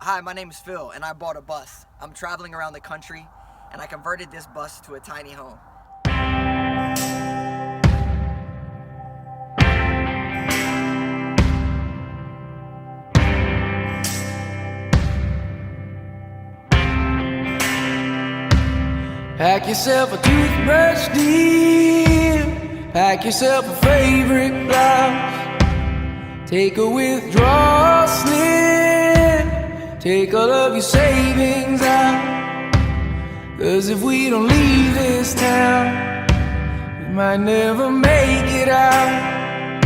Hi, my name is Phil, and I bought a bus. I'm traveling around the country, and I converted this bus to a tiny home. Pack yourself a toothbrush, dear. Pack yourself a favorite blouse. Take a withdrawal slip. Take all of your savings out. 'Cause if we don't leave this town, we might never make it out.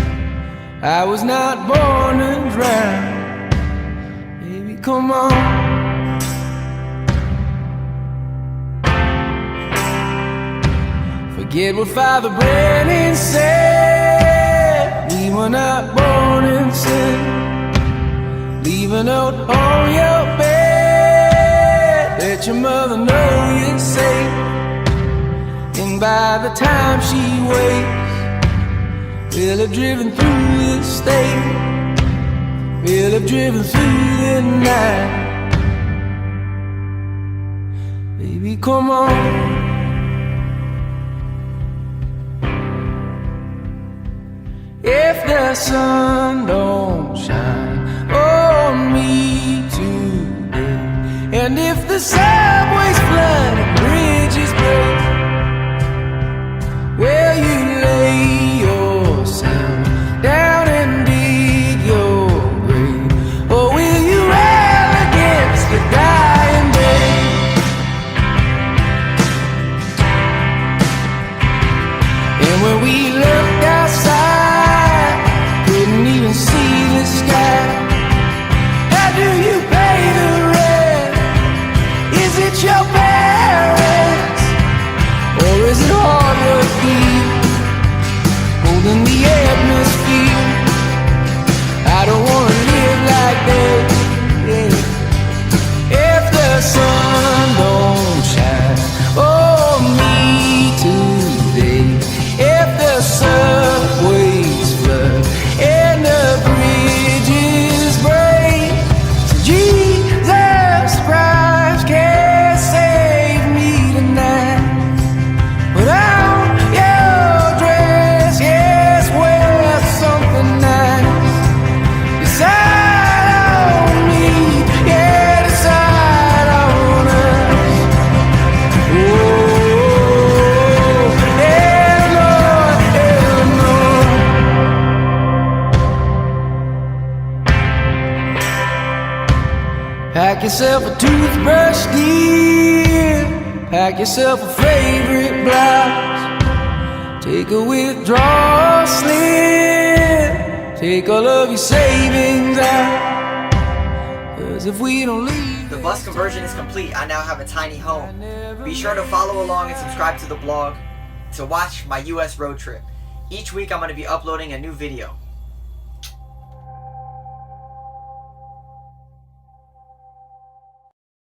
I was not born to drown. Baby, come on. Forget what Father Brennan said. We were not born in sin. Leave a note on your bed. Let your mother know you're safe. And by the time she wakes, we'll have driven through the state. We'll have driven through the night. Baby, come on. If the sun don't shine on me today, and if the subways flood and bridges break, will you lay yourself down and dig your grave? Or will you rail against the dying day? And when we looked outside, couldn't even see the sky. How do you pay the rent? Is it your parents? Or is it hard work deep, holding the atmosphere? I don't wanna live like that, yeah. If the sun don't shine on me today, if the subways flood and the bridges break, Jesus Christ can save me tonight. Put on your dress, yes, wear something nice. Decide on me, yeah, decide on us. Oh, Eleanor, Eleanor. Pack yourself a toothbrush, dear. Pack yourself a favorite blouse. Take a withdrawal slip. Take all of your savings out. 'Cause if we don't leave, The bus conversion is complete. I now have a tiny home. Be sure to follow along and subscribe to the blog to watch my US road trip. Each week I'm going to be uploading a new video.